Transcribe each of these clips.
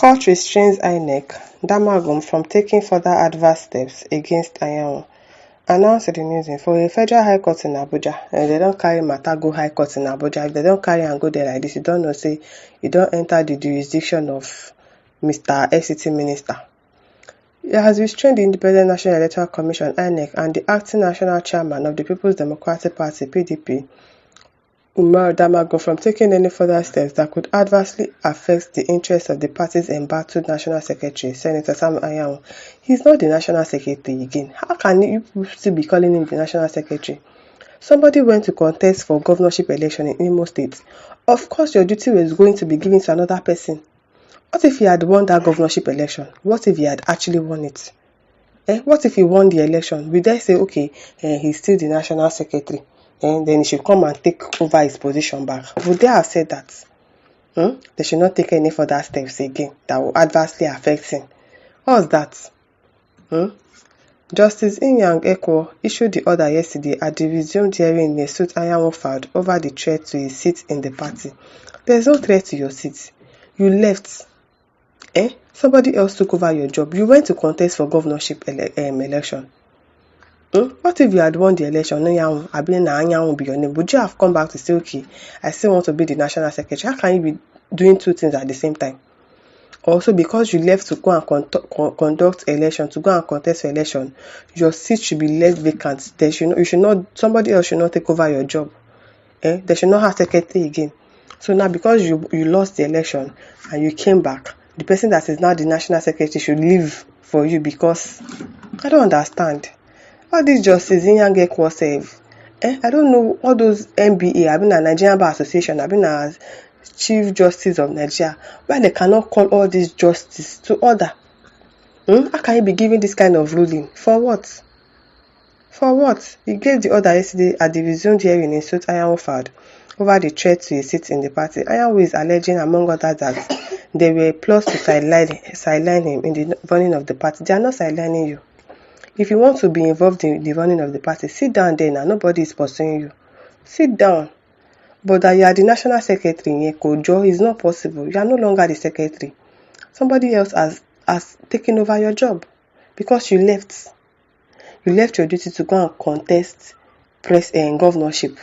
Court restrains Inec, Damagum from taking further adverse steps against Anyanwu. Announced in the news for a federal high court in Abuja. They don't carry matter go high court in Abuja. If they don't carry and go there like this, you don't know, say, you don't enter the jurisdiction of Mr. FCT Minister. It has restrained the Independent National Electoral Commission, INEC, and the acting national chairman of the People's Democratic Party, PDP, Umar Damagum, from taking any further steps that could adversely affect the interests of the party's embattled National Secretary, Senator Sam Anyanwu. He's not the National Secretary again. How can you still be calling him the National Secretary? Somebody went to contest for governorship election in Imo State. Of course, your duty was going to be given to another person. What if he had won that governorship election? What if he had actually won it? What if he won the election? We then say, okay, he's still the National Secretary. And then he should come and take over his position back. Would they have said that? They should not take any further steps again that will adversely affect him. What's that? Justice Inyang Ekwo issued the order yesterday at the resumed hearing in a suit Anyanwu filed over the threat to his seat in the party. There's no threat to your seat. You left. Somebody else took over your job. You went to contest for governorship election. What if you had won the election? Anyanwu be your name. Would you have come back to say, okay, I still want to be the National Secretary? How can you be doing two things at the same time? Also, because you left to go and conduct election, to go and contest for election, your seat should be left vacant. Somebody else should not take over your job. They should not have secretary again. So now, because you lost the election and you came back, the person that is now the National Secretary should leave for you because I don't understand. All these justice in Yang Ekwo save. I don't know all those NBA, I've been a Nigerian Bar Association, I've been a Chief Justice of Nigeria, why they cannot call all these justice to order? How can you be giving this kind of ruling? For what? For what? He gave the order yesterday at the resumed hearing in suit Anyanwu filed over the threat to his seat in the party. Anyanwu is alleging, among others, that they were plots to sideline him in the running of the party. They are not sidelining you. If you want to be involved in the running of the party, sit down there now. Nobody is pursuing you. Sit down. But that you are the National Secretary in Kojo is not possible. You are no longer the Secretary. Somebody else has taken over your job because you left. You left your duty to go and contest governorship.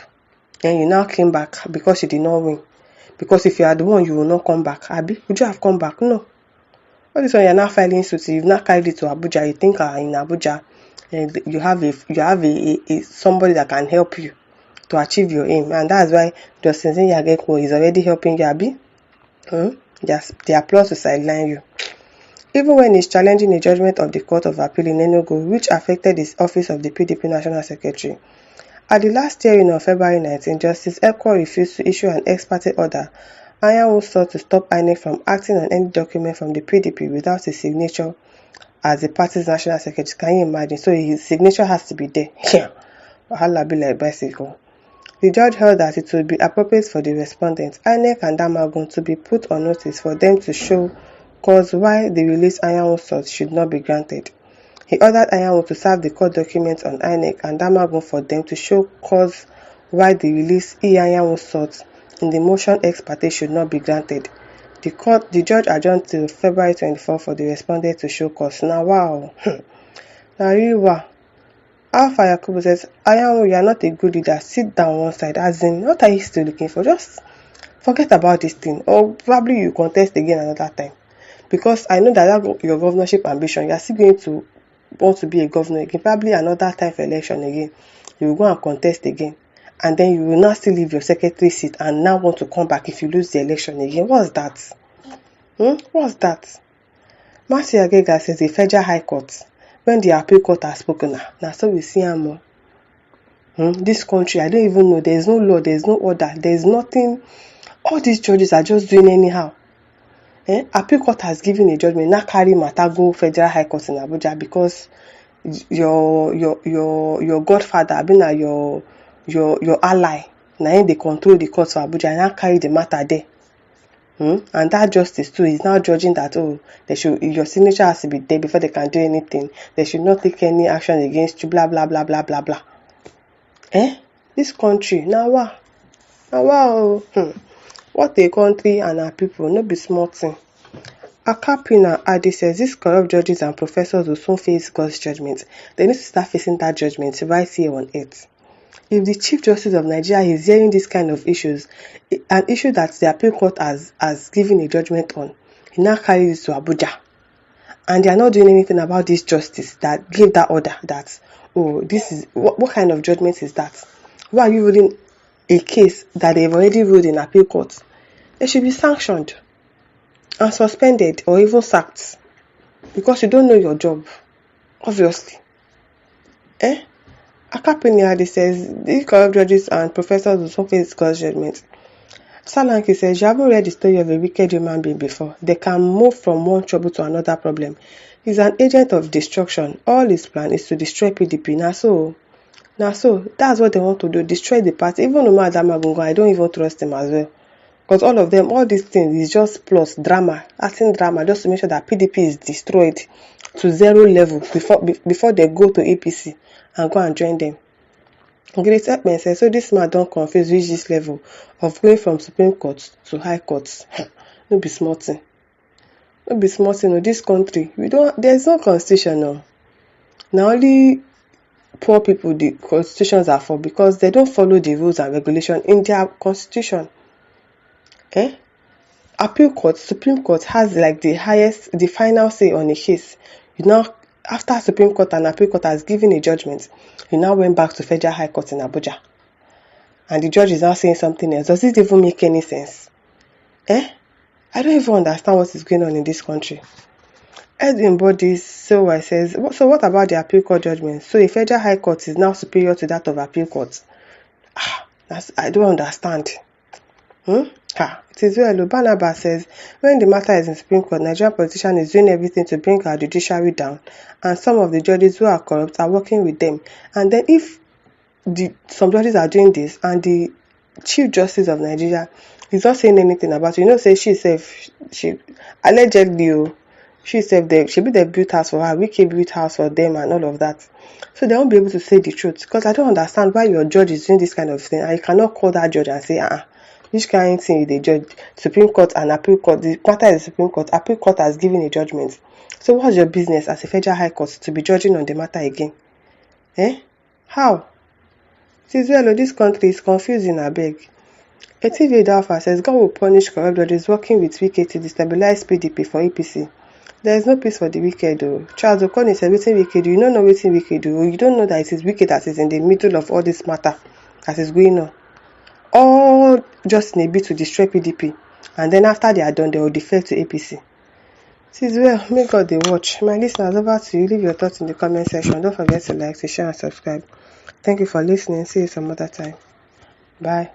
And you now came back because you did not win. Because if you had won, you will not come back. Abi, would you have come back? No. All this one you are now filing suit. You've not carried it to Abuja. You think in Abuja you have a somebody that can help you to achieve your aim, and that's why Justice Inyang Ekwo is already helping you. Abi, they are plots to sideline you. Even when he's challenging a judgment of the Court of Appeal in Enugu, which affected his office of the PDP National Secretary. At the last hearing on February 19, Justice Ekwo refused to issue an ex parte order. Anyanwu sought to stop INEC from acting on any document from the PDP without his signature as the party's National Secretary. Can you imagine? So his signature has to be there. Wahala be like bicycle. The judge held that it would be appropriate for the respondents, INEC and Damagum, to be put on notice for them to show cause why the release Anyanwu sought should not be granted. He ordered Anyanwu to serve the court documents on INEC and Damagum for them to show cause why the release Anyanwu sought in the motion ex parte should not be granted. The judge adjourned till February 24 for the respondent to show cause. Now, wow. Now, really, wow. Alpha Yakubu says, Anyanwu, you are not a good leader. Sit down one side. As in, what are you still looking for? Just forget about this thing. Or probably you contest again another time. Because I know that your governorship ambition, you are still going to want to be a governor again. Probably another time for election again. You will go and contest again. And then you will not still leave your secretary seat and now want to come back if you lose the election again. What's that? What's that? Matthew Agega says the Federal High Court, when the appeal court has spoken, now so we see more. This country, I don't even know. There's no law, there's no order, there's nothing. All these judges are just doing anyhow. Appeal court has given a judgment. Now carry matter go Federal High Court in Abuja because your godfather, I mean your ally, now they control the court for Abuja and now carry the matter there. And that justice too is now judging that your signature has to be there before they can do anything. They should not take any action against you, blah blah blah blah blah blah. This country now wow. What a country and our people, no be small thing. Akapina Adi says these corrupt judges and professors will soon face God's judgment. They need to start facing that judgment right here on earth. If the Chief Justice of Nigeria is hearing this kind of issues, an issue that the appeal court has given a judgment on, he now carries it to Abuja. And they are not doing anything about this justice that gave that order that, oh, this is, what kind of judgment is that? Why are you ruling a case that they've already ruled in appeal court? They should be sanctioned and suspended or even sacked because you don't know your job, obviously. Akapiniade says these corrupt judges and professors will soon face God's judgment. Salanki says, you haven't read the story of a wicked human being before. They can move from one trouble to another problem. He's an agent of destruction. All his plan is to destroy PDP. Now so, that's what they want to do, destroy the party. Even Umar Damagungo, I don't even trust him as well. Because all of them, all these things is just plus drama, acting drama, just to make sure that PDP is destroyed to zero level before they go to APC and go and join them. Great Ekpen says, so this man don't confuse reach this level of going from Supreme Court to High Court. No be small thing. No be small thing. No, this country, there's no constitution now. Now only poor people the constitutions are for because they don't follow the rules and regulations in their constitution. Appeal court, Supreme Court has like the final say on a case. After Supreme Court and Appeal Court has given a judgment, he now went back to Federal High Court in Abuja. And the judge is now saying something else. Does it even make any sense? I don't even understand what is going on in this country. Edwin Bodies says, so what about the Appeal Court judgment? So the Federal High Court is now superior to that of Appeal Court. I don't understand. It is well. Barnabas says, when the matter is in Supreme Court, Nigerian politician is doing everything to bring our judiciary down, and some of the judges who are corrupt are working with them. And then if some judges are doing this, and the Chief Justice of Nigeria is not saying anything about it, say she allegedly, she said they built house for her, Wike built house for them, and all of that. So they won't be able to say the truth, because I don't understand why your judge is doing this kind of thing, and you cannot call that judge and say, which kind of thing they judge? Supreme Court and Appeal Court. The matter is the Supreme Court. Appeal Court has given a judgment. So what's your business as a Federal High Court to be judging on the matter again? How? This country is confusing, I beg. A TV Alpha says God will punish corrupt judges working with Wike to destabilize PDP for APC. There is no peace for the wicked though. Charles Okoni said, "Wetin Wike do? You don't know wetin Wike do. You don't know that it is Wike that is in the middle of all this matter that is going on. All just in a bid to destroy PDP, and then after they are done, they will defect to APC. It is well, may God they watch. My listeners, over to you. Leave your thoughts in the comment section. Don't forget to like, to share, and subscribe. Thank you for listening. See you some other time. Bye.